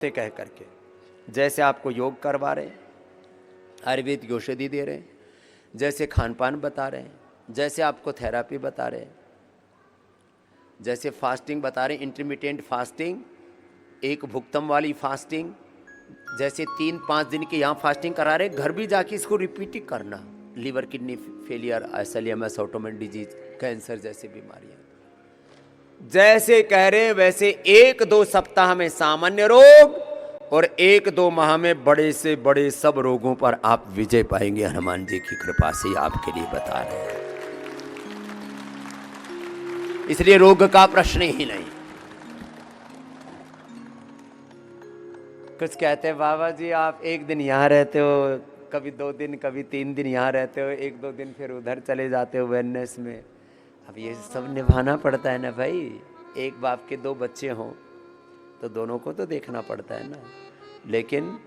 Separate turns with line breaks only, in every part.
से कह करके, जैसे आपको योग करवा रहे हैं, आयुर्वेद की औषधि दे रहे हैं, जैसे खान पान बता रहे हैं, जैसे आपको थेरापी बता रहे हैं, जैसे फास्टिंग बता रहे हैं, इंटरमिटेंट फास्टिंग, एक भुक्तम वाली फास्टिंग, जैसे 3-5 दिन की यहाँ फास्टिंग करा रहे, घर भी जाके इसको रिपीट करना। Liver kidney failure, SLMS, autoimmune disease, cancer जैसी बीमारियां जैसे कह रहे हैं, वैसे 1-2 सप्ताह में सामान्य रोग और 1-2 माह में बड़े से बड़े सब रोगों पर आप विजय पाएंगे। हनुमान जी की कृपा से आपके लिए बता रहे हैं, इसलिए रोग का प्रश्न ही नहीं। कुछ कहते हैं बाबा जी आप एक दिन यहाँ रहते हो, कभी 2 दिन, कभी 3 दिन यहाँ रहते हो, 1-2 दिन फिर उधर चले जाते हो वेलनेस में। अब ये सब निभाना पड़ता है ना भाई। एक बाप के 2 बच्चे हों तो दोनों को तो देखना पड़ता है ना। लेकिन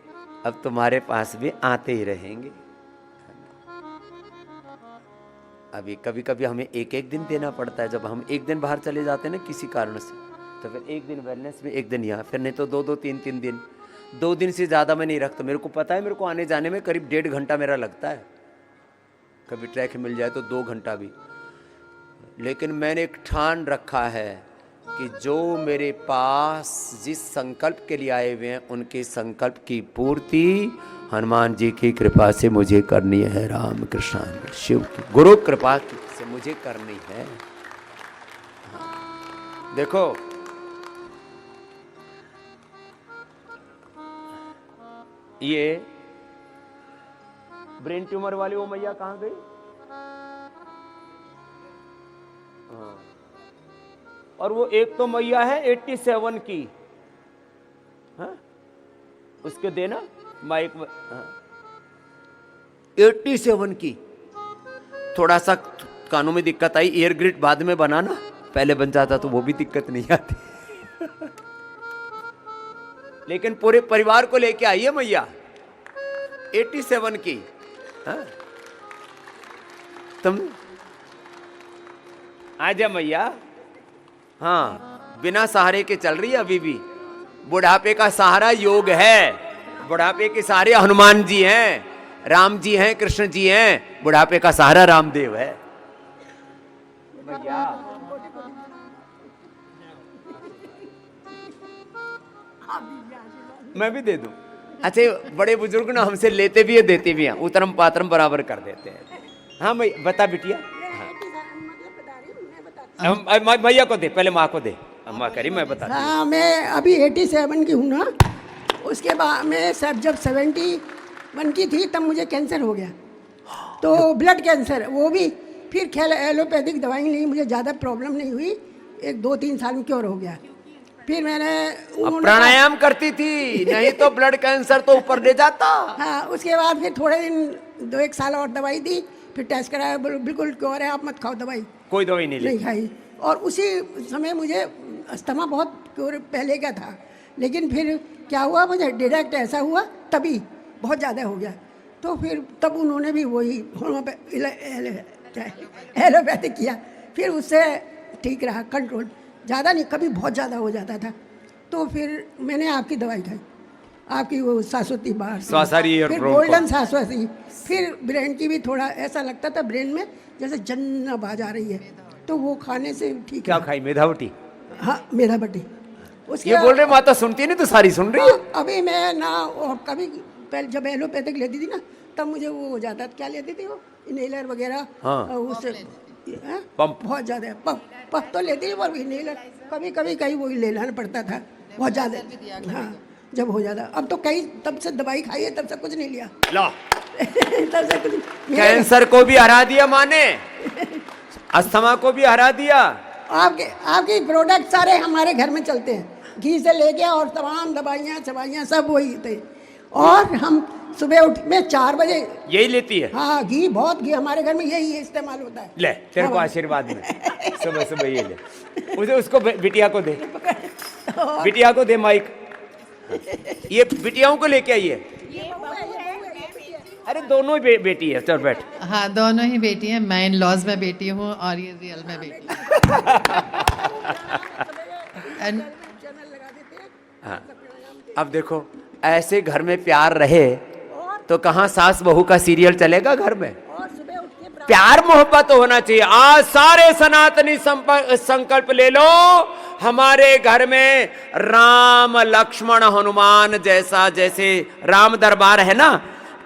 अब तुम्हारे पास भी आते ही रहेंगे। अभी कभी कभी हमें 1-1 दिन देना पड़ता है। जब हम 1 दिन बाहर चले जाते हैं ना किसी कारण से, तो फिर 1 दिन वेलनेस में, 1 दिन यहाँ, फिर नहीं तो 2-2, 3-3 दिन। 2 दिन से ज़्यादा मैं नहीं रखता। मेरे को पता है, मेरे को आने जाने में करीब 1.5 घंटा मेरा लगता है। कभी ट्रैक मिल जाए तो 2 घंटा भी। लेकिन मैंने एक ठान रखा है कि जो मेरे पास जिस संकल्प के लिए आए हुए हैं, उनके संकल्प की पूर्ति हनुमान जी की कृपा से मुझे करनी है। राम कृष्ण शिव की गुरु कृपा से मुझे करनी है। देखो ये ब्रेन ट्यूमर वाली वो मैया कहां गई? हाँ। और वो एक तो मैया है 87 की, हाँ? उसके देना माइक में, हाँ। 87 की। थोड़ा सा कानों में दिक्कत आई, एयर ग्रिड बाद में बनाना, पहले बन जाता तो वो भी दिक्कत नहीं आती। लेकिन पूरे परिवार को लेके आई है मैया 87 की, हाँ? तुम आजा मैया। हाँ, बिना सहारे के चल रही है अभी भी। बुढ़ापे का सहारा योग है। बुढ़ापे के सहारे हनुमान जी हैं, राम जी हैं, कृष्ण जी हैं। बुढ़ापे का सहारा रामदेव है मैया। मैं भी दे दूं। अच्छा, बड़े बुजुर्ग ना हमसे लेते भी है देते भी हैं, उतरम पात्रम बराबर कर देते हैं। हाँ मैं बता बिटिया, भैया को दे, पहले माँ को दे। अम्मा करी मैं बता।
हाँ, मैं अभी 87 की हूँ ना। उसके बाद मैं सब जब 71 की थी तब मुझे कैंसर हो गया, तो ब्लड कैंसर, वो भी फिर ख्याल एलोपैथिक दवाई ली, मुझे ज़्यादा प्रॉब्लम नहीं हुई, 1-2-3 साल में क्योर हो गया। फिर मैंने
प्राणायाम करती थी, नहीं तो ब्लड कैंसर तो ऊपर ले जाता।
हाँ, उसके बाद फिर थोड़े दिन 2-1 साल और दवाई दी, फिर टेस्ट कराया, बिल्कुल क्योर है, आप मत खाओ दवाई।
कोई दवाई नहीं
खाई। और उसी समय मुझे अस्थमा बहुत पहले का था, लेकिन फिर क्या हुआ, मुझे डायरेक्ट ऐसा हुआ, तभी बहुत ज़्यादा हो गया। तो फिर तब उन्होंने भी वही एलोपैथिक किया, फिर उससे ठीक रहा, कंट्रोल। ज़्यादा नहीं, कभी बहुत ज़्यादा हो जाता था। तो फिर मैंने आपकी दवाई खाई, आपकी वो शाश्वती बाहर, फिर गोल्डन शाश्वती, फिर ब्रेन की भी थोड़ा ऐसा लगता था ब्रेन में जैसे जन्न आवाज आ रही है, तो वो खाने से ठीक।
क्या खाई? मेधावटी?
हाँ, मेधावटी। उसके
ये बोल रहे माता सुनती नहीं तो सारी सुन रही है।
अभी मैं ना, और कभी पहले जब एलोपैथिक लेती थी ना, तब मुझे वो हो जाता। क्या लेती थी वो, इनहेलर वगैरह? हाँ। उससे पंप बहुत ज़्यादा, पंप तो लेती थी, पर इनहेलर कभी कभी कहीं वही ले लेना पड़ता था बहुत ज़्यादा। हाँ, जब हो जाता। अब तो कहीं तब से दवाई खाई है, तब से कुछ नहीं लिया। ला। तब से कुछ।
कैंसर को भी हरा दिया माँ ने, अस्थमा को भी हरा दिया।
आपके प्रोडक्ट सारे हमारे घर में चलते हैं, घी से लेके और तमाम दवाइयाँ सब वही थे। और हम सुबह उठ में 4 बजे
यही लेती है।
हाँ, घी, बहुत घी हमारे घर में यही इस्तेमाल होता है।
ले तेरे को आशीर्वाद में सुबह सुबह ये ले। उसको बिटिया को दे, बिटिया को दे माइक। ये बिटियाओं को लेके आइए। अरे दोनों ही बेटी है। चल बैठ।
हाँ, दोनों ही बेटी हैं। मैं इन लॉज में बेटी हूँ और ये रियल में बेटी।
अब देखो, ऐसे घर में प्यार रहे तो कहाँ सास बहू का सीरियल चलेगा घर में।
और सुबह उठ के
प्यार मोहब्बत तो होना चाहिए। आज सारे सनातनी संकल्प ले लो, हमारे घर में राम लक्ष्मण हनुमान जैसा, जैसे राम दरबार है ना,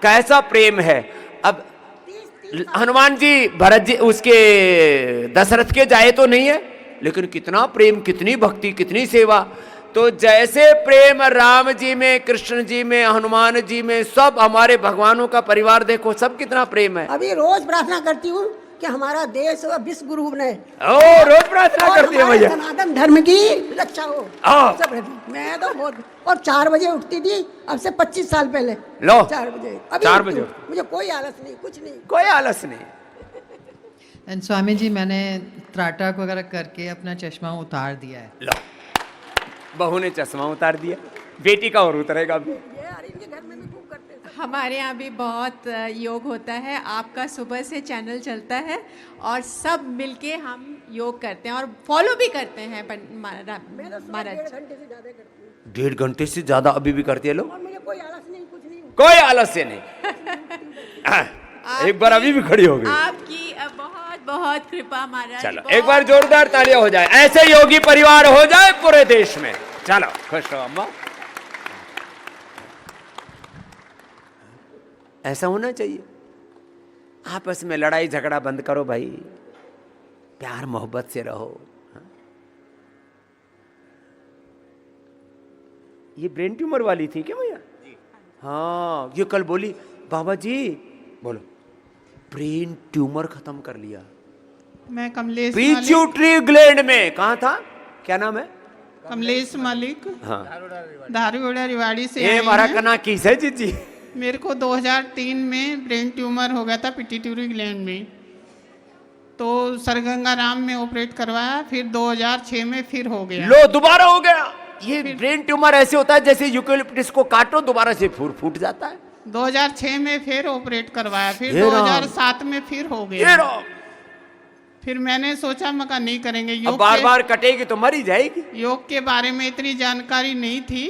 कैसा प्रेम है। अब हनुमान जी भरत जी उसके दशरथ के जाए तो नहीं है, लेकिन कितना प्रेम, कितनी भक्ति, कितनी सेवा। तो जैसे प्रेम राम जी में, कृष्ण जी में, हनुमान जी में, सब हमारे भगवानों का परिवार देखो, सब कितना प्रेम है।
अभी रोज प्रार्थना करती हूँ कि हमारा देश विश्व गुरु बने।
ओ, रोज प्रार्थना करती है भैया,
सनातन धर्म की रक्षा हो।
हाँ।
सब रहती। मैं तो बहुत, और 4 बजे उठती थी, अब से 25 साल पहले।
लो
4 बजे, अभी
4
उठती
बजे
हूँ। मुझे कोई आलस नहीं, कुछ नहीं,
कोई आलस नहीं।
एंड स्वामी जी, मैंने त्राटक वगैरह करके अपना चश्मा उतार दिया है।
लो, बहू ने चश्मा उतार दिया, बेटी का और उतरेगा अभी।
ये अरे इनके घर में भी खूब करते हैं।
हमारे यहाँ भी बहुत योग होता है। आपका सुबह से चैनल चलता है और सब मिलके हम योग करते हैं और फॉलो भी करते हैं
मैं तो सुबह
महाराज।
1.5 घंटे से ज्यादा करती हूँ
1.5 घंटे से ज्यादा अभी भी करती है लोग।
और मुझे कोई आलस नहीं, कुछ नहीं।
कोई आलस्य नहीं। एक बार अभी भी खड़ी हो गई।
आपकी बहुत बहुत कृपा महाराज।
चलो एक बार जोरदार तालियां हो जाए, ऐसे योगी परिवार हो जाए पूरे देश में। चलो खुश रहो अम्मा। ऐसा होना चाहिए। आपस में लड़ाई झगड़ा बंद करो भाई, प्यार मोहब्बत से रहो। ये ब्रेन ट्यूमर वाली थी क्या भैया? हाँ, ये कल बोली बाबा जी, बोलो ब्रेन ट्यूमर खत्म कर लिया।
मैं कमलेश
पिट्यूटरी ग्लैंड में, कहा था, क्या नाम है?
कमलेश मलिक,
हाँ,
धारूगढ़ रिवाड़ी से
ये
आई
हमारा
हैं।
कना किस है जी।
मेरे को 2003 में ब्रेन ट्यूमर हो गया था पिट्यूटरी ग्लैंड में, तो सरगंगाराम में ऑपरेट करवाया, फिर 2006 में फिर हो गया।
लो दोबारा हो गया। ये ब्रेन ट्यूमर ऐसे होता है जैसे यूकेलिप्टस को काटो दोबारा से फूट जाता है।
2006 में फिर ऑपरेट करवाया, फिर
ये राम।
2007 में फिर हो
ये
गया।
रो,
फिर मैंने सोचा मका नहीं करेंगे।
अब
योग
बार बार कटेगी तो मरी जाएगी।
योग के बारे में इतनी जानकारी नहीं थी,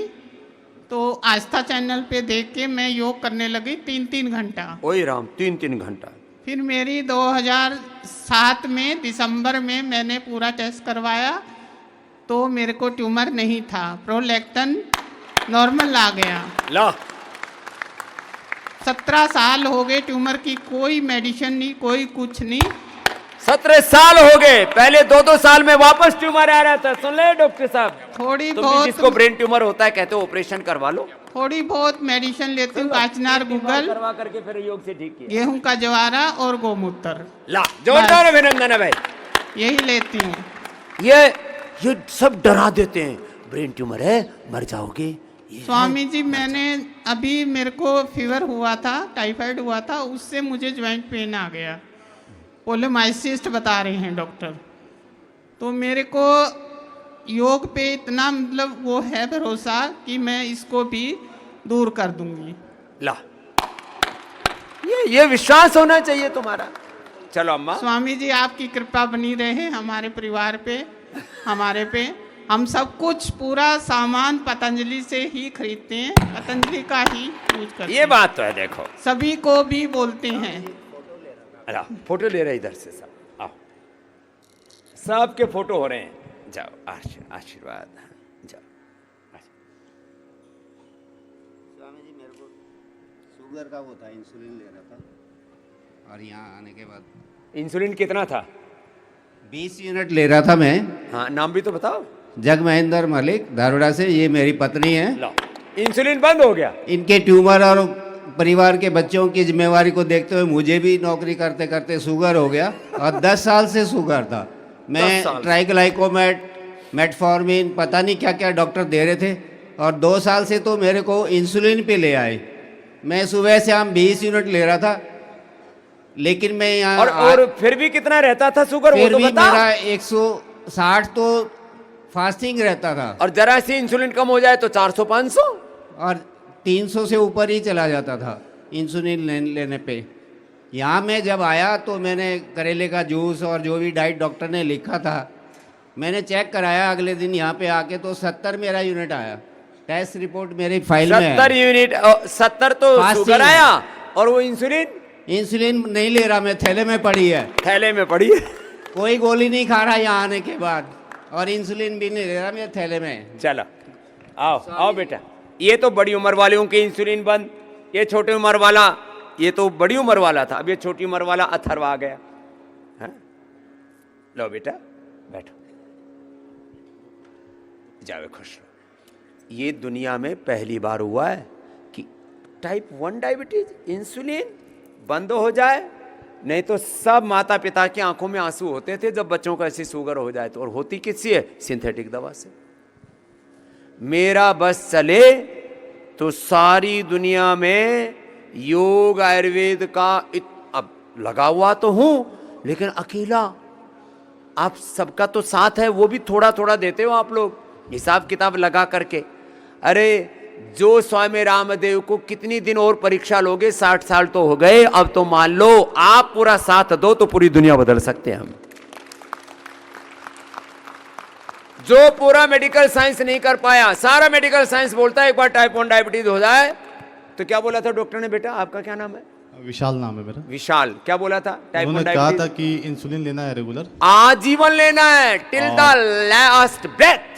तो आस्था चैनल पे देख के मैं योग करने लगी 3-3 घंटा।
ओए राम, 3-3 घंटा।
फिर मेरी 2007 में दिसंबर में मैंने पूरा टेस्ट करवाया, तो मेरे को ट्यूमर नहीं था, प्रोलैक्टिन नॉर्मल आ गया।
ला
17 साल हो गए, ट्यूमर की कोई मेडिसिन नहीं, कोई कुछ नहीं।
17 साल हो गए, पहले 2-2 साल में वापस ट्यूमर आ रहा था। सुन ले डॉक्टर साहब,
थोड़ी
तुम भी
बहुत
जिसको ब्रेन ट्यूमर होता है कहते हो ऑपरेशन करवा लो।
थोड़ी बहुत मेडिसिन लेती हूँ, काचनार गूगल,
करवा करके फिर योग से ठीक किया।
गेहूं का ज्वारा और गोमूत्र,
ला जोरदार अभिनंदन है भाई।
यही लेती हूँ।
ये सब डरा देते हैं, ब्रेन ट्यूमर है मर जाओगे। ये
स्वामी जी, मैंने अभी मेरे को फीवर हुआ था, टाइफाइड हुआ था, उससे मुझे ज्वाइंट पेन आ गया, पोलोमाइसिस्ट बता रहे हैं डॉक्टर। तो मेरे को योग पे इतना मतलब वो है भरोसा कि मैं इसको भी दूर कर दूंगी।
ला, ये विश्वास होना चाहिए तुम्हारा। चलो अम्मा,
स्वामी जी आपकी कृपा बनी रहे हमारे परिवार पे, हमारे पे। हम सब कुछ पूरा सामान पतंजलि से ही खरीदते हैं, पतंजलि का ही यूज करते
ये
हैं।
बात तो है। देखो
सभी को भी बोलते हैं।
अला फोटो ले रहे इधर से सब, आओ सबके फोटो हो रहे हैं। जाओ आशीर्वाद जाओ।
स्वामी जी, मेरे को शुगर का वो था, इंसुलिन ले रहा था, और यहाँ आने के बाद
इंसुलिन कितना था?
20 यूनिट ले रहा था मैं।
हाँ, नाम भी तो बताओ।
जग महेंद्र मलिक, धारूड़ा से। ये मेरी पत्नी है।
लो, इंसुलिन बंद हो गया।
इनके ट्यूमर और परिवार के बच्चों की जिम्मेवारी को देखते हुए मुझे भी नौकरी करते करते शुगर हो गया, और 10 साल से शुगर था।
10
मैं
साल।
ट्राइग्लाइकोमेट, मेटफॉर्मिन, पता नहीं क्या क्या डॉक्टर दे रहे थे, और 2 साल से तो मेरे को इंसुलिन पे ले आए। मैं सुबह शाम 20 यूनिट ले रहा था, लेकिन मैं यहाँ
और फिर भी कितना रहता था शुगर, वो
फिर
तो
भी
बता।
मेरा 160 तो फास्टिंग रहता था,
और जरा सी इंसुलिन कम हो जाए तो 400-500,
और 300 से ऊपर ही चला जाता था इंसुलिन लेने पे। यहाँ मैं जब आया तो मैंने करेले का जूस और जो भी डाइट डॉक्टर ने लिखा था मैंने चेक कराया। अगले दिन यहाँ पे आके तो 70 मेरा यूनिट आया। टेस्ट रिपोर्ट मेरी फाइल में
70
है।
यूनिट 70 तो
Fasting
शुगर
है।
आया, और वो इंसुलिन
इंसुलिन नहीं ले रहा मैं, थैले में पड़ी है,
थैले में पड़ी है।
कोई गोली नहीं खा रहा यहाँ आने के बाद, और इंसुलिन भी नहीं ले रहा मेरे थैले में।
चलो आओ आओ बेटा, ये तो बड़ी उम्र वालों की इंसुलिन बंद, ये छोटी उम्र वाला, ये तो बड़ी उम्र वाला था, अब ये छोटी उम्र वाला अथर्व आ गया। हाँ? लो बेटा बैठो, जाओ खुश रहो। ये दुनिया में पहली बार हुआ है कि टाइप 1 डायबिटीज इंसुलिन बंद हो जाए, नहीं तो सब माता पिता की आंखों में आंसू होते थे जब बच्चों को ऐसी शुगर हो जाए तो, और होती किससे है? सिंथेटिक दवा से। मेरा बस चले तो सारी दुनिया में योग आयुर्वेद का अब लगा हुआ तो हूं, लेकिन अकेला आप सबका तो साथ है, वो भी थोड़ा थोड़ा देते हो आप लोग हिसाब किताब लगा करके। अरे जो स्वामी रामदेव को कितनी दिन और परीक्षा लोगे, 60 साल तो हो गए, अब तो मान लो आप पूरा साथ दो तो पूरी दुनिया बदल सकते हैं हम। जो पूरा मेडिकल साइंस नहीं कर पाया, सारा मेडिकल साइंस बोलता है एक बार टाइप 1 डायबिटीज हो जाए तो क्या बोला था डॉक्टर ने? बेटा आपका क्या नाम है?
विशाल नाम है मेरा।
विशाल, क्या बोला था? टाइप 1
उन्होंने कहा था
डायबिटीज
कि इंसुलिन लेना है रेगुलर,
आजीवन लेना है, टिल द लास्ट ब्रेथ।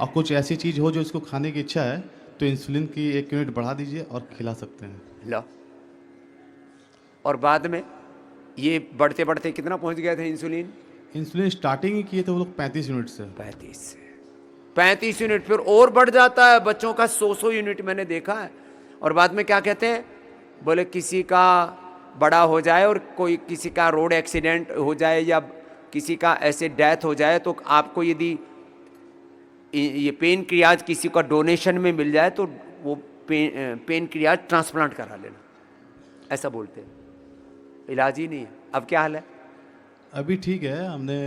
और कुछ ऐसी चीज हो जो इसको खाने की इच्छा है तो इंसुलिन की 1 यूनिट बढ़ा दीजिए और खिला सकते हैं।
लो, और बाद में ये बढ़ते बढ़ते कितना पहुंच गए थे इंसुलिन?
इंसुलिन स्टार्टिंग ही किए थे वो लोग 35 यूनिट से।
35 यूनिट, फिर और बढ़ जाता है बच्चों का 100 यूनिट मैंने देखा है। और बाद में क्या कहते हैं? बोले किसी का बड़ा हो जाए और कोई किसी का रोड एक्सीडेंट हो जाए या किसी का ऐसे डेथ हो जाए तो आपको यदि ये पेन क्रियाज किसी का डोनेशन में मिल जाए तो वो पेन क्रियाज ट्रांसप्लांट करा लेना, ऐसा बोलते हैं। इलाज ही नहीं है। अब क्या हाल है?
अभी ठीक है, हमने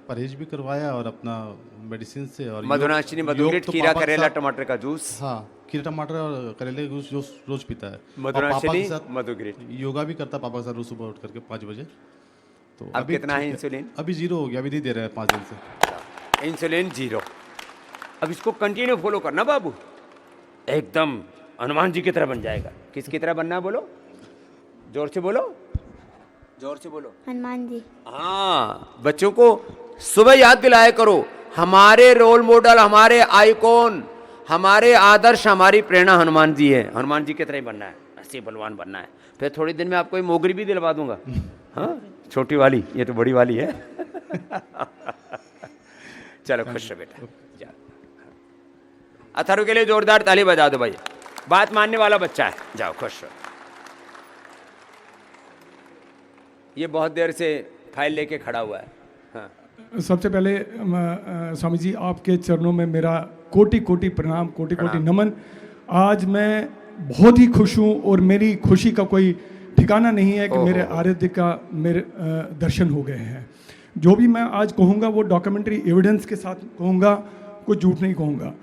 परहेज भी करवाया और अपना मेडिसिन से, और
मधुनाशिनी, मधुग्रिट, खीरा, करेला, टमाटर का जूस।
हाँ, खीरा टमाटर और करेले का जूस रोज पीता है। और
मधुनाशिनी,
पापा के साथ
मधुग्रिट।
योगा भी करता पापा के साथ रोज सुबह उठ करके 5 बजे। तो
अब कितना है
ठीक
इंसुलिन?
अभी 0 हो गया, अभी नहीं दे रहे हैं 5 दिन से।
इंसुलिन 0। अब इसको कंटिन्यू फॉलो करना बाबू, एकदम हनुमान जी की तरह बन जाएगा। किसकी तरह बनना है बोलो, जोर से बोलो, जोर से बोलो।
हनुमान जी।
हाँ, बच्चों को सुबह याद दिलाया करो, हमारे रोल मॉडल, हमारे आइकॉन, हमारे आदर्श, हमारी प्रेरणा हनुमान जी है। हनुमान जी की तरह ही बनना है, ऐसे बलवान बनना है। फिर थोड़ी दिन में आपको मोगरी भी दिलवा दूंगा। हाँ, छोटी वाली, ये तो बड़ी वाली है। चलो खुश रहो बेटा। अथर्व के लिए जोरदार ताली बजा दो भाई, बात मानने वाला बच्चा है। जाओ खुश रहो। ये बहुत देर से फाइल लेके खड़ा हुआ है। हाँ।
सबसे पहले स्वामी जी आपके चरणों में मेरा कोटि कोटि प्रणाम, कोटि कोटि नमन। आज मैं बहुत ही खुश हूँ और मेरी खुशी का कोई ठिकाना नहीं है कि मेरे आराध्य का मेरे दर्शन हो गए हैं। जो भी मैं आज कहूँगा वो डॉक्यूमेंट्री एविडेंस के साथ कहूँगा, कोई झूठ नहीं कहूँगा।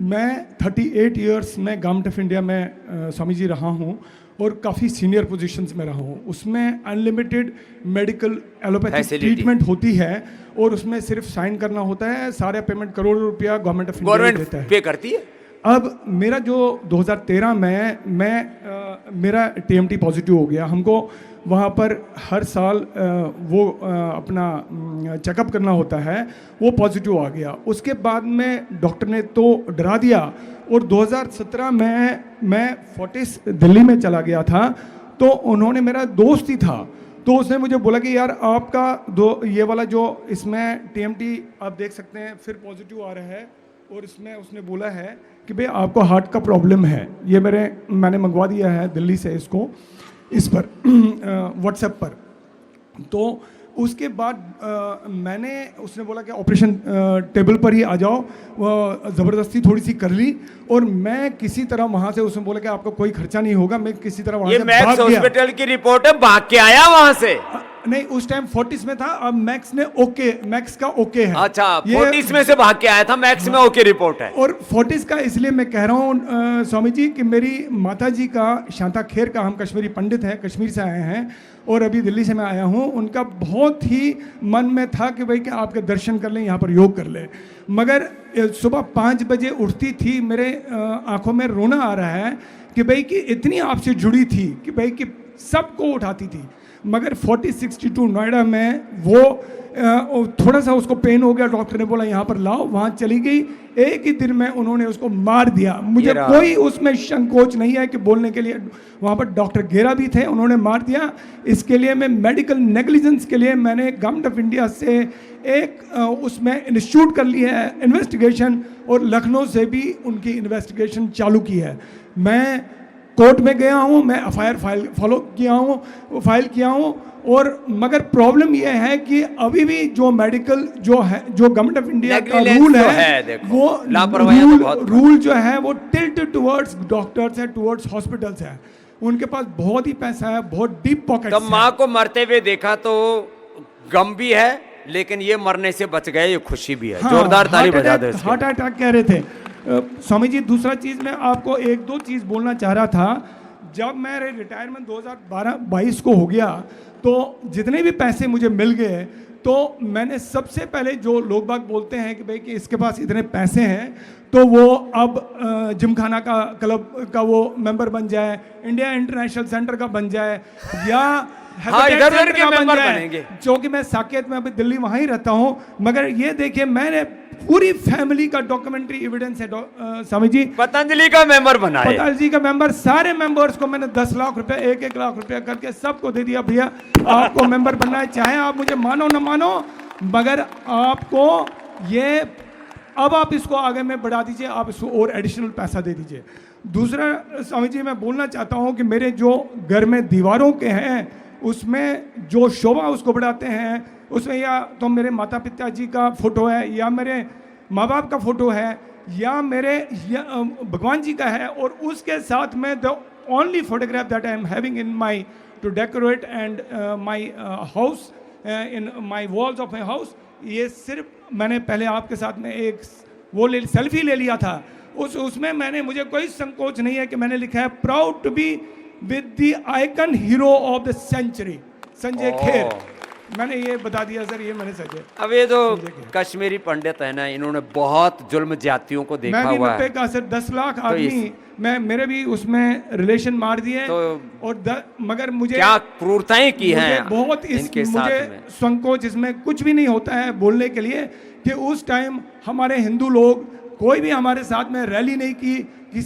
मैं 38 इयर्स में गवर्नमेंट ऑफ इंडिया में स्वामी जी रहा हूँ और काफ़ी सीनियर पोजीशंस में रहा हूँ। उसमें अनलिमिटेड मेडिकल एलोपैथिक ट्रीटमेंट होती है और उसमें सिर्फ साइन करना होता है। सारा पेमेंट करोड़ों रुपया गवर्नमेंट ऑफ इंडिया देता है,
पे करती है।
अब मेरा जो 2013 में मेरा TMT पॉजिटिव हो गया। हमको वहाँ पर हर साल वो अपना चेकअप करना होता है, वो पॉजिटिव आ गया। उसके बाद में डॉक्टर ने तो डरा दिया और 2017 में मैं फोर्टिस दिल्ली में चला गया था। तो उन्होंने, मेरा दोस्त ही था, तो उसने मुझे बोला कि यार आपका ये वाला जो इसमें TMT आप देख सकते हैं फिर पॉजिटिव आ रहा है, और इसमें उसने बोला है कि भाई आपको हार्ट का प्रॉब्लम है। ये मैंने मंगवा दिया है दिल्ली से इसको, इस पर व्हाट्सएप पर। तो उसके बाद उसने बोला कि ऑपरेशन टेबल पर ही आ जाओ। ज़बरदस्ती थोड़ी सी कर ली और मैं किसी तरह वहाँ से, उसने बोला कि आपका कोई खर्चा नहीं होगा, मैं किसी तरह वहाँ से भाग गया।
हॉस्पिटल की रिपोर्ट है, भाग के आया वहाँ से।
नहीं, उस टाइम 40s में था, अब मैक्स ने ओके, मैक्स का ओके है।
अच्छा, 40s में से भाग के आया था, मैक्स में ओके रिपोर्ट है।
और 40s का इसलिए मैं कह रहा हूँ स्वामी जी कि मेरी माता जी का, शांता खेर का, हम कश्मीरी पंडित हैं, कश्मीर से आए हैं और अभी दिल्ली से मैं आया हूँ, उनका बहुत ही मन में था कि भाई कि आपके दर्शन कर लें, यहाँ पर योग कर लें। मगर सुबह 5 बजे उठती थी, मेरे आंखों में रोना आ रहा है कि भाई कि इतनी आपसे जुड़ी थी कि भाई कि सबको उठाती थी। मगर 4062 नोएडा में वो थोड़ा सा उसको पेन हो गया, डॉक्टर ने बोला यहाँ पर लाओ, वहाँ चली गई, एक ही दिन में उन्होंने उसको मार दिया। मुझे कोई उसमें संकोच नहीं है कि बोलने के लिए, वहाँ पर डॉक्टर गेरा भी थे, उन्होंने मार दिया। इसके लिए मैं मेडिकल नेग्लिजेंस के लिए मैंने गवर्नमेंट ऑफ इंडिया से एक उसमें इंस्टीट्यूट कर लिया है इन्वेस्टिगेशन, और लखनऊ से भी उनकी इन्वेस्टिगेशन चालू की है। मैं कोर्ट में गया हूँ, मैं एफआईआर फाइल किया हूँ और मगर प्रॉब्लम यह है कि अभी भी जो मेडिकल जो है, जो गवर्नमेंट ऑफ इंडिया का रूल है, वो रूल जो है वो टिल्ट टुवर्ड्स डॉक्टर्स है, टुवर्ड्स हॉस्पिटल्स है। उनके पास बहुत ही पैसा है, बहुत डीप पॉकेट्स है।
तो माँ को मरते हुए देखा तो गम भी है, लेकिन ये मरने से बच गए, ये खुशी भी है। जोरदार ताली बजा दो।
हार्ट अटैक कह रहे थे स्वामी जी। दूसरा चीज़ मैं आपको 1-2 चीज़ बोलना चाह रहा था। जब मेरे रिटायरमेंट 2022 को हो गया तो जितने भी पैसे मुझे मिल गए, तो मैंने सबसे पहले, जो लोग बाग बोलते हैं कि भाई कि इसके पास इतने पैसे हैं तो वो अब जिमखाना का क्लब का वो मेंबर बन जाए, इंडिया इंटरनेशनल सेंटर का बन जाए, या
इधर के मेंबर बनेंगे।
जो कि मैं साकेत में अभी दिल्ली वहाँ ही रहता हूँ। मगर ये देखिए, मैंने पूरी फैमिली का डॉक्यूमेंट्री एविडेंस है स्वामी जी।
पतंजलि का मेंबर बना है,
पतंजलि का मेंबर, सारे मेंबर्स को मैंने 10 लाख रुपए, 1-1 लाख रुपए करके सबको दे दिया, भैया आपको मेंबर बनना है, चाहे आप मुझे मानो न मानो, मगर आपको ये, अब आप इसको आगे में बढ़ा दीजिए, आप इसको और एडिशनल पैसा दे दीजिए। दूसरा स्वामी जी, मैं बोलना चाहता हूँ कि मेरे जो घर में दीवारों के हैं, उसमें जो शोभा उसको बढ़ाते हैं, उसमें या तो मेरे माता पिता जी का फोटो है, या मेरे माँ बाप का फोटो है, या मेरे भगवान जी का है, और उसके साथ में the only photograph that I am having in my to decorate and my house, in my walls of my house, ये सिर्फ मैंने पहले आपके साथ में एक वो सेल्फी ले लिया था। उसमें मैंने, मुझे कोई संकोच नहीं है कि मैंने लिखा है proud to be with the icon hero of the century, Sanjay Kher. मैंने ये बता दिया सर, ये मैंने सजे।
अब ये जो कश्मीरी पंडित है ना, इन्होंने बहुत जुल्म जातियों को देखा हुआ है।
मैं भी 90 का सर 10 लाख आदमी, मैं मेरे भी उसमें रिलेशन मार दिए,
तो
और मगर मुझे
क्या क्रूरताएं की हैं
बहुत,
इनके साथ
मुझे
में।
संकोच इसमें कुछ भी नहीं होता है बोलने के लिए कि उस टाइम हमारे हिंदू लोग कोई भी हमारे साथ में रैली नहीं की,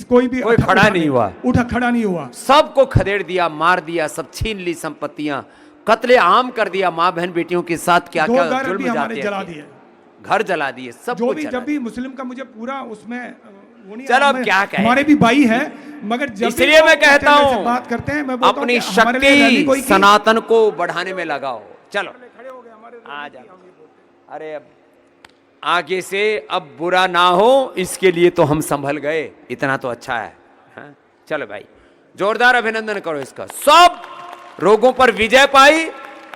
कोई
खड़ा नहीं हुआ,
खड़ा नहीं हुआ,
सबको खदेड़ दिया, मार दिया, सब छीन ली संपत्तियां, कत्ले आम कर दिया, माँ बहन बेटियों के साथ क्या क्या जुल्म जाते
जला दिए,
घर जला दिए, सब
जो भी। जब भी मुस्लिम का मुझे पूरा उसमें वो नहीं,
चलो अब क्या कहें,
हमारे भी भाई है, मगर जब
इसलिए मैं कहता हूँ
बात करते हैं, मैं
अपनी शक्ति सनातन को बढ़ाने में लगाओ। चलो आ जाओ, अरे अब आगे से अब बुरा ना हो, इसके लिए तो हम संभल गए, इतना तो अच्छा है, हाँ? चलो भाई, जोरदार अभिनंदन करो इसका। सब रोगों पर विजय पाई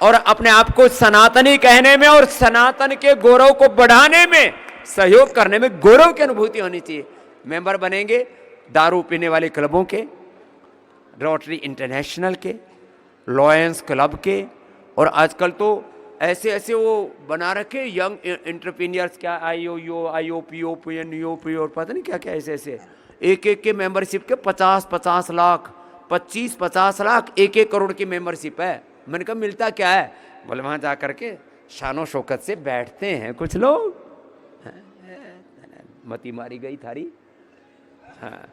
और अपने आप को सनातनी कहने में और सनातन के गौरव को बढ़ाने में, सहयोग करने में गौरव की अनुभूति होनी चाहिए। मेंबर बनेंगे दारू पीने वाले क्लबों के, रोटरी इंटरनेशनल के, लॉयंस क्लब के, और आजकल तो ऐसे ऐसे वो बना रखे यंग एंटरप्रेन्योर्स, क्या IOU, IOPO, और पता नहीं क्या क्या, ऐसे ऐसे एक के मेंबरशिप के 50-50 लाख, 25-50 लाख, 1-1 करोड़ की मेंबरशिप है। मैंने कहा मिलता क्या है? बोले वहाँ जा करके शानो शौकत से बैठते हैं कुछ लोग। मती मारी गई थारी। हाँ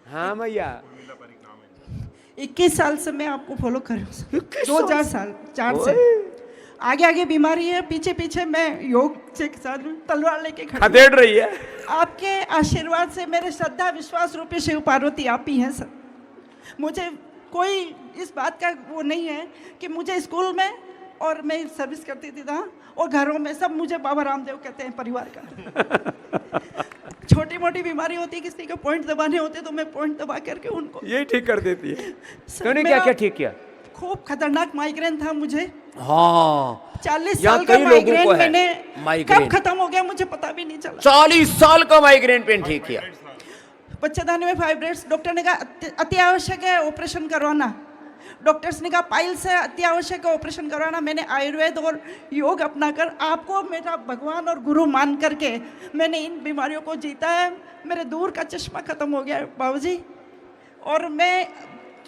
हाँ मैया,
21 साल से मैं आपको फॉलो कर रहा हूँ, 2004 से। आगे आगे बीमारी है, पीछे पीछे मैं योग से साथ तलवार लेके
खदेड़ रही है।
आपके आशीर्वाद से मेरे श्रद्धा विश्वास रूपी शिव पार्वती आप ही हैं सर। मुझे कोई इस बात का वो नहीं है कि मुझे स्कूल में और मैं सर्विस करती थी ना, और घरों में सब मुझे बाबा रामदेव कहते हैं परिवार का। छोटी मोटी बीमारी होती है, किसी को पॉइंट दबाने होते तो मैं पॉइंट दबा करके उनको
ये ठीक कर देती है।
सर,
तूने
मेरा
क्या क्या ठीक किया?
खूब खतरनाक माइग्रेन था मुझे।
हाँ
40
यहाँ
साल का
कई लोगों को
माइग्रेन
है
मैंने
माइग्रेन।
कब खत्म हो गया मुझे पता भी नहीं चला।
40 साल का माइग्रेन पेन ठीक किया।
बच्चेदानी में फाइब्रोइड्स, डॉक्टर ने कहा अति आवश्यक है ऑपरेशन करवाना। डॉक्टर्स ने कहा पाइल्स है, अति आवश्यक है ऑपरेशन करवाना। मैंने आयुर्वेद और योग अपनाकर आपको मेरा भगवान और गुरु मान करके मैंने इन बीमारियों को जीता है। मेरे दूर का चश्मा खत्म हो गया है बाबूजी, और मैं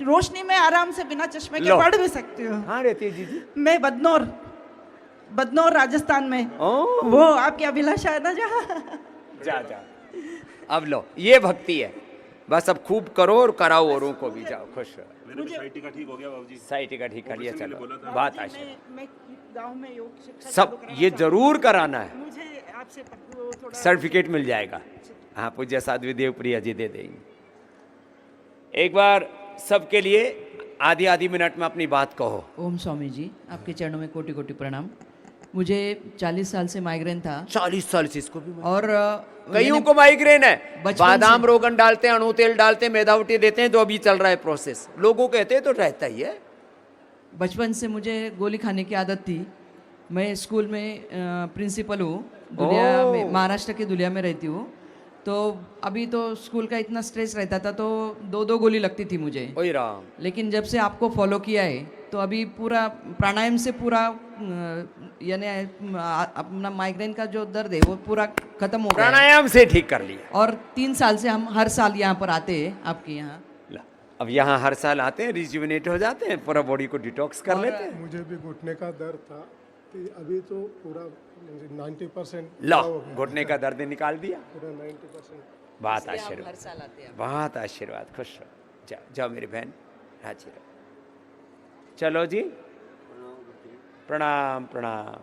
रोशनी में आराम से बिना चश्मे के पढ़ भी सकती हूँ।
हाँ रहती है जी।
मैं बदनौर राजस्थान में, वो आपकी अभिलाषा है ना जहाँ।
जा अब लो, ये भक्ति है। बस अब खूब करो और कराओ औरों को भी। जाओ खुश रहो।
साइटिका ठीक हो गया बाबूजी।
साइटिका ठीक कर लिया, चलो बात आशीर्वाद।
मैं गांव में योग शिक्षा
सब ये जरूर कराना है,
मुझे आपसे थोड़ा
सर्टिफिकेट मिल जाएगा। हाँ पूज्य साध्वी देव प्रिया जी दे देंगे। एक बार सबके लिए आधी मिनट में अपनी बात कहो।
ओम स्वामी जी, आपके चरणों में कोटि कोटि प्रणाम। मुझे 40 साल से माइग्रेन था।
40 साल से इसको भी
और
कईयों को माइग्रेन है।
बचपन
बादाम
से-
रोगन डालते हैं, अणु तेल डालते हैं, मैदावटी देते हैं, जो अभी चल रहा है प्रोसेस। लोगों कहते हैं तो रहता ही है।
बचपन से मुझे गोली खाने की आदत थी। मैं स्कूल में प्रिंसिपल हूँ, दुलिया में, महाराष्ट्र की दुलिया में रहती हूँ। तो अभी तो स्कूल का इतना स्ट्रेस रहता था तो 2 गोली लगती थी मुझे।
ओए राम।
लेकिन जब से आपको फॉलो किया है तो अभी पूरा प्राणायाम से पूरा यानी अपना माइग्रेन का जो दर्द है वो पूरा खत्म हो गया है।
प्राणायाम से ठीक कर लिया।
और 3 साल से हम हर साल यहाँ पर आते हैं आपके यहाँ।
अब यहाँ हर साल आते हैं, रिज्यूविनेट हो जाते हैं, पूरा बॉडी को डिटॉक्स कर लेते हैं।
मुझे भी घुटने का दर्द था, तो अभी तो पूरा 90%
लो, घुटने का दर्द निकाल दिया।
पूरा 90%।
बात
इसलिए आप हर
आशीर्वाद,
साल आते हैं।
बहुत आशीर्वाद। खुश रहो। जाओ जाओ मेरी बहन, राजी रहो। चलो जी, प्रणाम प्रणाम।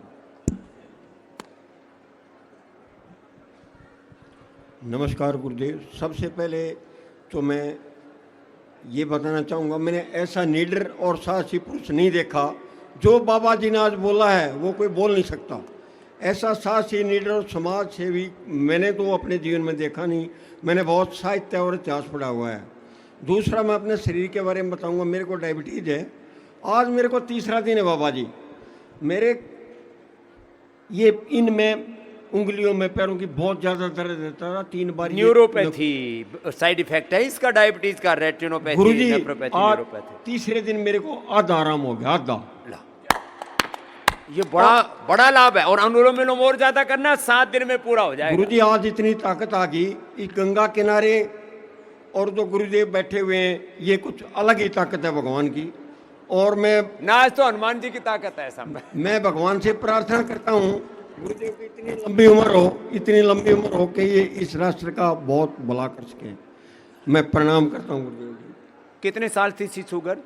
नमस्कार गुरुदेव। सबसे पहले तो मैं ये बताना चाहूँगा, मैंने ऐसा नीडर और साहसी पुरुष नहीं देखा। जो बाबा जी ने आज बोला है वो कोई बोल नहीं सकता। ऐसा साहसी नीडर और समाज सेवी मैंने तो अपने जीवन में देखा नहीं। मैंने बहुत साहित्य और इतिहास पढ़ा हुआ है। दूसरा, मैं अपने शरीर के बारे में बताऊंगा। मेरे को डायबिटीज़ है। आज मेरे को 3रा दिन है बाबा जी। मेरे ये इनमें उंगलियों में पैरों की बहुत ज़्यादा दर्द रहता था। 3 बार
न्यूरोपैथी साइड इफेक्ट है इसका, डायबिटीज का, रेटिनोपैथी,
गुरुजी
नेफ्रोपैथी,
आज
न्यूरोपैथी।
3रे दिन मेरे को आधा आराम हो गया, आधा।
ये बड़ा लाभ है। और अनुलोम विलोम और ज्यादा करना, 7 दिन में पूरा हो जाएगा।
गुरुजी आज इतनी ताकत आ गई इस गंगा किनारे, और जो गुरुदेव बैठे हुए हैं, ये कुछ अलग ही ताकत है भगवान की। और मैं
नाच तो हनुमान जी की ताकत है सामने।
मैं भगवान से प्रार्थना करता हूँ गुरुदेव की इतनी लंबी उम्र हो, इतनी लंबी उम्र हो कि ये इस राष्ट्र का बहुत भला कर सके। मैं प्रणाम करता हूँ गुरुदेव जी।
कितने साल थी सी शुगर?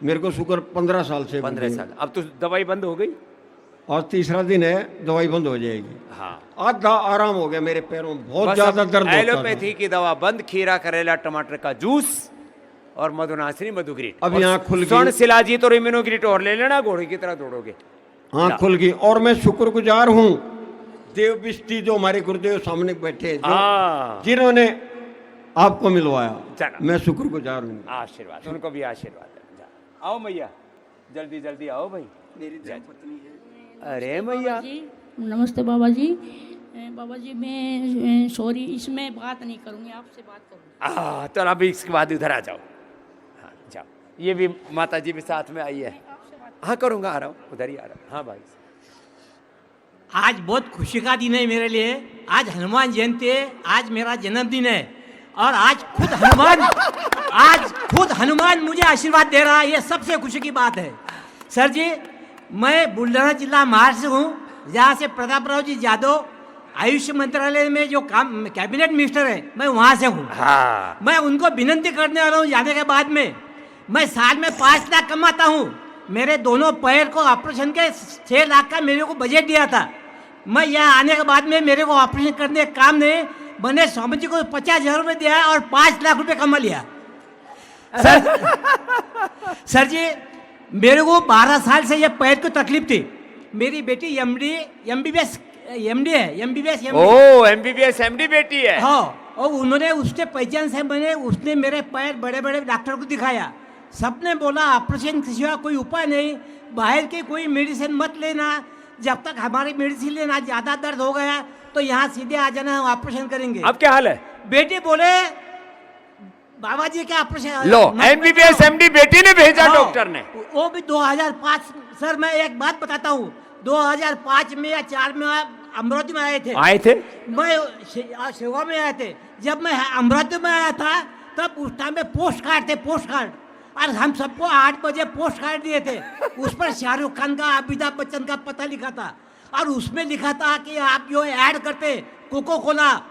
मेरे को शुगर 15 साल से।
15 साल। अब तो दवाई बंद हो गई।
आज 3रा दिन है, दवाई बंद हो जाएगी।
हाँ,
आधा आराम हो गया। मेरे पैरों में बहुत ज्यादा दर्द होता था।
एलोपैथी की दवा बंद, खीरा, करेला, टमाटर का जूस और मधुनासिनी, मधुग्रीट।
अब यहाँ खुल गई।
स्वर्ण शिलाजीत और इम्यूनोग्रीट और ले लेना, घोड़े की तरह दौड़ोगे।
हाँ खुल गई। और मैं शुक्रगुजार हूँ देव बिस्ती जो हमारे गुरुदेव सामने बैठे, जिन्होंने आपको मिलवाया। मैं शुक्रगुजार हूँ।
आशीर्वाद, उनको भी आशीर्वाद है। आओ मैया, जल्दी जल्दी आओ भाई।
मेरी पत्नी है।
अरे मैया,
नमस्ते बाबा जी। बाबा जी मैं सॉरी, इसमें बात नहीं करूँगी, आपसे बात करूँगी।
तो अभी इसके बाद इधर आ जाओ। हाँ जाओ। ये भी माता जी भी साथ में आई है। हाँ करूँगा, आ रहा हूँ, उधर ही आ रहा हूँ। हाँ भाई।
आज बहुत खुशी का दिन है मेरे लिए। आज हनुमान जयंती है, आज मेरा जन्मदिन है, और आज खुद हनुमान मुझे आशीर्वाद दे रहा है। ये सबसे खुशी की बात है। सर जी, मैं बुल्ढाना जिला महाराष्ट्र हूँ, जहाँ से प्रतापराव जी जाधव आयुष मंत्रालय में जो काम कैबिनेट मिनिस्टर है, मैं वहाँ से हूँ।
हाँ।
मैं उनको विनंती करने वाला हूँ, जाने के बाद में मैं साल में 5 लाख कमाता हूँ। मेरे दोनों पैर को ऑपरेशन के 6 लाख का मेरे को बजट दिया था। मैं यहाँ आने के बाद में मेरे को ऑपरेशन करने का काम नहीं, मैंने स्वामी जी को 50,000 रुपये दिया और 5 लाख रुपए कमा लिया। सर जी, मेरे को 12 साल से ये पैर की तकलीफ थी। मेरी बेटी एमबीबीएस है।
ओ एमबीबीएस एमडी बेटी है।
हाँ, और उन्होंने उसके पहचान से उसने मेरे पैर बड़े बड़े डॉक्टर को दिखाया। सबने बोला ऑपरेशन के सिवा कोई उपाय नहीं, बाहर की कोई मेडिसिन मत लेना, जब तक हमारी मेडिसिन लेना ज़्यादा दर्द हो गया तो यहाँ सीधे आ जाना, हम ऑपरेशन करेंगे।
अब क्या हाल है?
बेटी बोले बाबा जी के ऑपरेशन
लो, एमबीबीएस एमडी बेटी ने भेजा डॉक्टर ने।
वो भी 2005। सर मैं एक बात बताता हूँ, 2005 में या 4 में अमरावती में आए थे। मैं सेवा में आए थे। जब मैं अमरावती में आया था तब उस टाइम में पोस्ट कार्ड और हम सबको 8 बजे पोस्ट कार्ड दिए थे। उस पर शाहरुख खान का, अमिताभ बच्चन का पता लिखा था और उसमें लिखा था कि आप जो ऐड करते कोको कोला,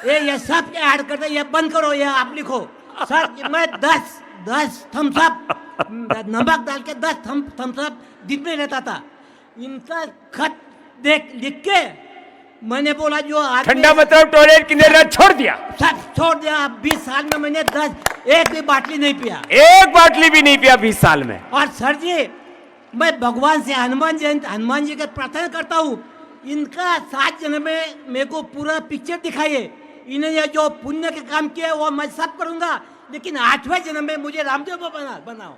ये सब ऐड करते, ये बंद करो, ये आप लिखो। सर मैं 10 थम्स अप नमक डाल के 10 थम्स अप दिन में रहता था। इनका खत लिख के मैंने बोला जो
ठंडा मतलब टॉयलेट की देर छोड़ दिया,
सब छोड़ दिया। 20 साल में मैंने 1 भी बाटली नहीं पिया,
1 बाटली भी नहीं पिया 20 साल में।
और सर जी मैं भगवान से हनुमान जी का प्रार्थना करता हूँ, इनका 7 जन्म में मेरे को पूरा पिक्चर दिखाइए। इन्हें ये जो पुण्य के काम किए वो मैं सब करूंगा, लेकिन 8वें जन्म में मुझे रामदेव बाबा बनाओ।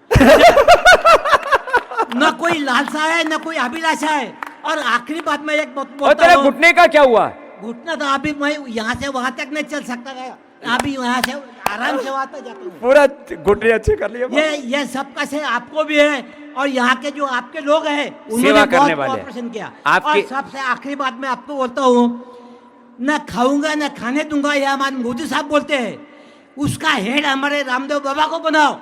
न कोई लालसा है न कोई अभिलाषा है। और आखिरी बात में एक
तेरे घुटने का क्या हुआ?
घुटना तो अभी मैं यहाँ से वहां तक नहीं चल सकता है, अभी यहाँ से आराम से वहां तक जाता हूँ।
पूरा घुटने अच्छे कर लिया।
ये सबका से आपको भी है और यहाँ के जो आपके लोग हैं
सेवा करने वाले
ऑपरेशन किया।
आपके
और सबसे आखिरी बात मैं आपको बोलता हूँ, न खाऊंगा न खाने दूंगा, ये हमारे मोदी साहब बोलते हैं। उसका हेड हमारे रामदेव बाबा को बनाओ।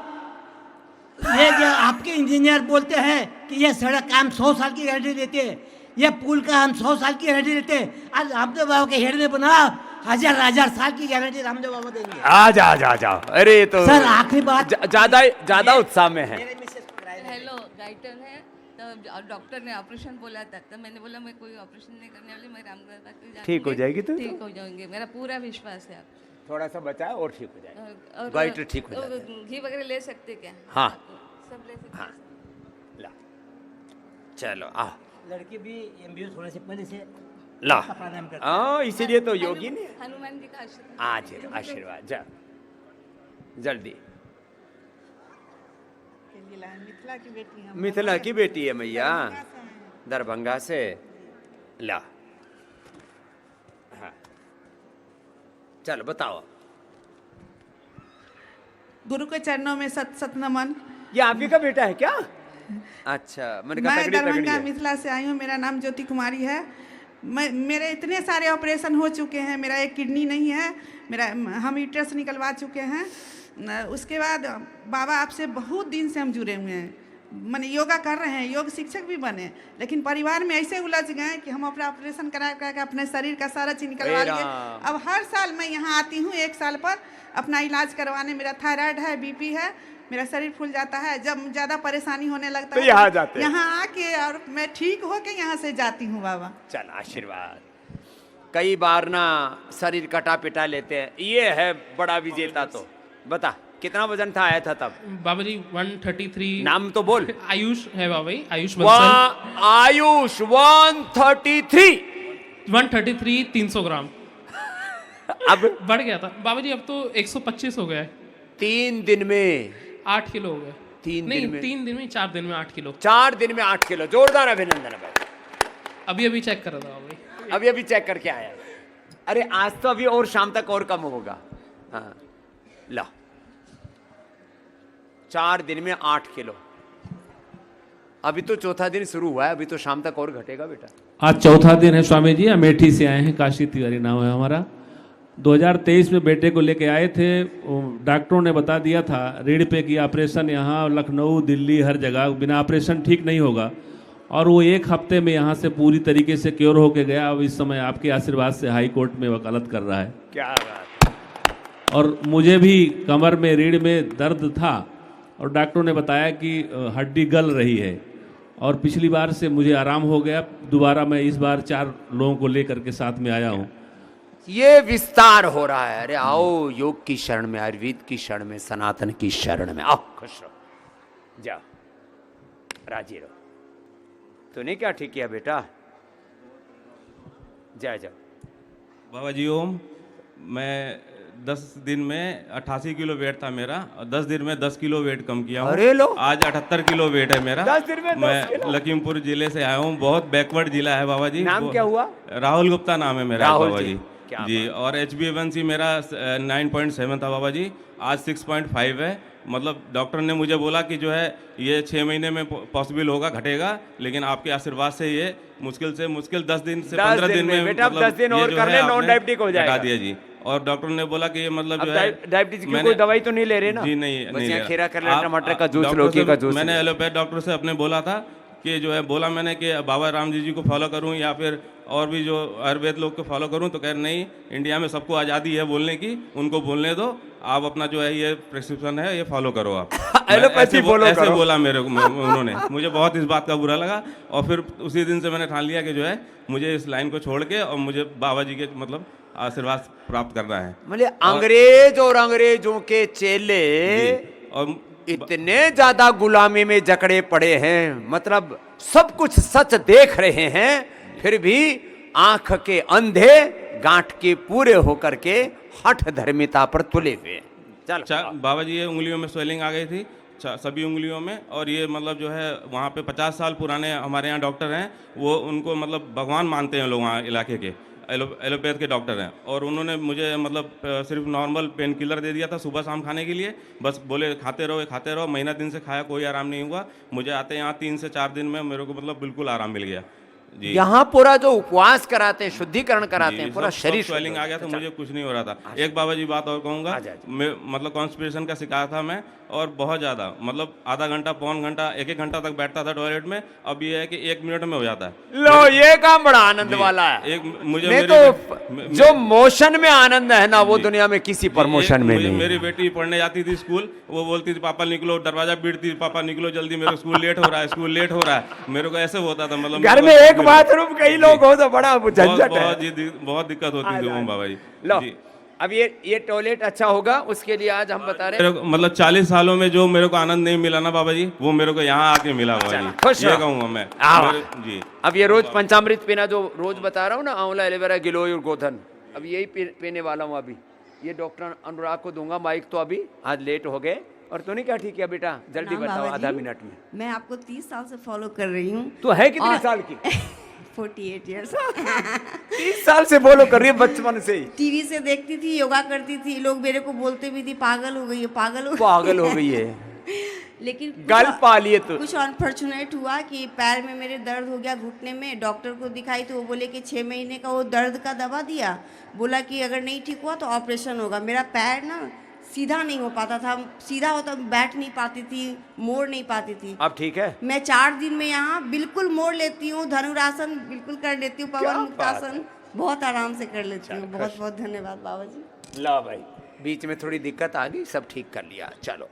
ये जो आपके इंजीनियर बोलते हैं कि ये सड़क का हम 100 साल की गारंटी देते हैं, ये पुल का हम 100 साल की गारंटी देते हैं, आज रामदेव बाबा के हेड में बनाओ, 1000 साल की गारंटी रामदेव बाबा देंगे।
आ जाओ। अरे तो
सर आखिरी बात,
ज्यादा उत्साह में है।
हेलो गाइटर है, तो डॉक्टर ने ऑपरेशन बोला था, तो मैंने बोला मैं कोई ऑपरेशन नहीं करने वाली, मैं रामदेव
ठीक हो जाएगी तो
ठीक हो जाएंगे, मेरा पूरा विश्वास है। आप
थोड़ा सा बचाए और ठीक हो जाएगा। गाइटर ठीक हो जाएगा।
घी वगैरह ले सकते क्या?
हाँ
सब ले सकते।
हाँ ला, चलो आ।
लड़की भी एमबीबीएस होने से पहले से
ला, इसीलिए तो योगी ने
हनुमान जी का आशीर्वाद।
आशीर्वाद जा जल्दी। मिथिला की बेटी है मैया, दरभंगा से। ला हाँ चलो बताओ।
गुरु के चरणों में सत सत नमन।
ये आप ही का बेटा है क्या? अच्छा, मैंने कहा
मैं दरभंगा मिथिला से आई हूँ, मेरा नाम ज्योति कुमारी है। मेरे इतने सारे ऑपरेशन हो चुके हैं, मेरा एक किडनी नहीं है, हम यूट्रस निकलवा चुके हैं। उसके बाद बाबा आपसे बहुत दिन से हम जुड़े हुए हैं, मैंने योगा कर रहे हैं, योग शिक्षक भी बने, लेकिन परिवार में ऐसे उलझ गए कि हम अपना ऑपरेशन करा के अपने शरीर का सारा चीज निकलवा लिए। अब हर साल मैं यहाँ आती हूँ 1 साल पर अपना इलाज करवाने। मेरा थायराइड है, बीपी है, मेरा शरीर फूल जाता है, जब ज़्यादा परेशानी होने लगता
तो
है यहाँ आके और मैं ठीक होके यहाँ से जाती हूँ बाबा।
चल आशीर्वाद। कई बार ना शरीर कटा पिटा लेते हैं, ये है बड़ा विजेता। तो बता कितना वजन था, आया था तब?
बाबा जी 133।
नाम तो बोल।
आयुष है बाबा जी, आयुष
आयुष
133 300 ग्राम।
अब
बढ़ गया था बाबा जी, अब तो 125 हो गया है।
3 दिन में
8 किलो हो गए।
3 दिन में
4 दिन में 8 किलो।
4 दिन में 8 किलो। जोरदार अभिनंदन भाई।
अभी चेक कर रहा था भाई,
अभी चेक करके आया। अरे आज तो अभी और शाम तक और कम होगा। हाँ ला, 4 दिन में 8 किलो। अभी तो चौथा दिन शुरू हुआ है, अभी तो शाम तक और घटेगा बेटा।
आज चौथा दिन है स्वामी जी। अमेठी से आए हैं, काशी तिवारी नाम है हमारा। 2023 में बेटे को लेके आए थे, डॉक्टरों ने बता दिया था रीढ़ पे कि ऑपरेशन यहाँ लखनऊ दिल्ली हर जगह बिना ऑपरेशन ठीक नहीं होगा, और वो 1 हफ्ते में यहाँ से पूरी तरीके से क्योर होके गया। अब इस समय आपके आशीर्वाद से हाई कोर्ट में वकालत कर रहा है।
क्या बात।
और मुझे भी कमर में रीढ़ में दर्द था और डॉक्टरों ने बताया कि हड्डी गल रही है, और पिछली बार से मुझे आराम हो गया। दोबारा मैं इस बार 4 लोगों को लेकर के साथ में आया हूँ।
ये विस्तार हो रहा है। अरे आओ योग की शरण में, आयुर्वेद की शरण में, सनातन की शरण में आओ। खुश रहो, जाओ राजी रहो। तूने क्या ठीक किया बेटा? जा जाओ।
बाबा जी ओम, मैं 10 दिन में 88 किलो वेट था मेरा, और 10 दिन में 10 किलो वेट कम किया हूँ।
अरे लो,
आज 78 किलो वेट है मेरा।
10 दिन में 10 किलो।
मैं लखीमपुर जिले से आया हूँ, बहुत बैकवर्ड जिला है बाबा जी।
नाम क्या हुआ?
राहुल गुप्ता नाम है मेरा बाबा जी।
क्या
जी, और HbA1c मेरा 9.7 था बाबा जी, आज 6.5 है। मतलब डॉक्टर ने मुझे बोला कि जो है ये 6 महीने में पॉसिबल होगा, घटेगा, लेकिन आपके आशीर्वाद से ये मुश्किल से मुश्किल 10 दिन से 15 दिन में
बेटा,
मतलब
10 दिन और कर ले, नॉन डायबिटिक हो जाएगा।
हटा दिया जी। और डॉक्टर ने बोला कि ये मतलब जो है
डायबिटीज की कोई दवाई तो नहीं ले रहे ना?
जी नहीं,
बस
नहीं
यहाँ
ले
खीरा कर ले,
रहा।
टमाटर का जूस,
डॉक्टर
लौकी
से
का जूस।
मैंने एलोपैथ डॉक्टर से अपने बोला था कि जो है, बोला मैंने कि बाबा राम जी को फॉलो करूं या फिर और भी जो आयुर्वेद लोग को फॉलो करूं, तो कह रहे नहीं, इंडिया में सबको आज़ादी है बोलने की, उनको बोलने दो, आप अपना जो है ये प्रिस्क्रिप्शन है ये फॉलो करो आप।
एलोपैथी फॉलो
ऐसे
करो।
बोला मेरे को उन्होंने, मुझे बहुत इस बात का बुरा लगा। और फिर उसी दिन से मैंने ठान लिया कि जो है मुझे इस लाइन को छोड़ के और मुझे बाबा जी के मतलब आशीर्वाद प्राप्त करना है।
मतलब अंग्रेज और अंग्रेजों के चेले
और
इतने ज्यादा गुलामी में जकड़े पड़े हैं, मतलब सब कुछ सच देख रहे हैं, फिर भी आंख के अंधे गांठ के पूरे होकर के हठ धर्मिता पर तुले हुए। चल
बाबा जी, ये उंगलियों में स्वेलिंग आ गई थी सभी उंगलियों में, और ये मतलब जो है वहाँ पे 50 साल पुराने हमारे यहाँ डॉक्टर हैं, वो उनको मतलब भगवान मानते हैं लोग वहाँ इलाके के, एलोपैथ के डॉक्टर हैं। और उन्होंने मुझे मतलब सिर्फ नॉर्मल पेन किलर दे दिया था सुबह शाम खाने के लिए, बस बोले खाते रहो खाते रहो। महीना दिन से खाया, कोई आराम नहीं हुआ। मुझे आते यहाँ 3 से 4 दिन में मेरे को मतलब बिल्कुल आराम मिल गया जी।
यहाँ पूरा जो उपवास कराते हैं, शुद्धिकरण कराते हैं, पूरा शरीर
स्वेलिंग आ गया, तो मुझे कुछ नहीं हो रहा था। एक बाबा जी बात और कहूँगा, मतलब कॉन्स्पिरेशन का शिकार था मैं, और बहुत ज़्यादा, मतलब आधा घंटा पौन घंटा 1-1 घंटा तक बैठता था टॉयलेट में। अब ये है कि 1 मिनट में हो जाता है।
लो, ये काम बड़ा आनंद वाला है। मुझे तो जो मोशन में आनंद है ना, वो दुनिया में किसी प्रमोशन में नहीं।
मेरी बेटी पढ़ने जाती थी स्कूल, वो बोलती थी पापा निकलो, दरवाजा पीटती, पापा निकलो जल्दी, मेरे स्कूल लेट हो रहा है, स्कूल लेट हो रहा है। मेरे को ऐसे होता था, मतलब
घर में एक बाथरूम कई लोग हो तो बड़ा झंझट है।
बहुत दिक्कत होती थी ओम बाबा जी।
लो, अब ये टॉयलेट अच्छा होगा, उसके लिए आज हम बता रहे हैं,
मतलब 40 सालों में जो मेरे को आनंद नहीं मिला ना बाबा जी, वो मेरे को यहाँ आके मिला बाबा जी।
खुश
ये कहूँगा मैं जी।
अब ये रोज पंचामृत पीना, जो रोज बता रहा हूँ ना, आंवला, एलोवेरा, गिलोय और गोधन, अब यही पीने वाला हूँ अभी। ये डॉक्टर अनुराग को दूंगा माइक, तो अभी आज लेट हो गए। और तूने क्या ठीक किया बेटा? जल्दी बताओ, आधा मिनट में।
मैं आपको 30 साल से फॉलो कर रही हूँ।
तो है कितने साल की?
48 ईयर्स।
30 साल से फॉलो कर रही है, बचपन से ही।
टीवी से देखती थी, योगा करती थी, लोग मेरे को बोलते भी थी पागल हो गई है, पागल
हो गई है।
लेकिन
गल पा लिए तो
कुछ अनफॉर्चुनेट हुआ कि पैर में मेरे दर्द हो गया, घुटने में। डॉक्टर को दिखाई तो वो बोले कि 6 महीने का वो दर्द का दवा दिया, बोला कि अगर नहीं ठीक हुआ तो ऑपरेशन होगा। मेरा पैर ना सीधा नहीं हो पाता था, सीधा होता बैठ नहीं पाती थी, मोड़ नहीं पाती थी।
अब ठीक है?
मैं 4 दिन में यहाँ बिल्कुल मोड़ लेती हूँ, धनुरासन बिल्कुल कर लेती हूँ, पवन मुक्तासन बहुत आराम से कर लेती हूँ। बहुत बहुत धन्यवाद बाबा जी।
ला भाई, बीच में थोड़ी दिक्कत आ गई, सब ठीक कर लिया। चलो।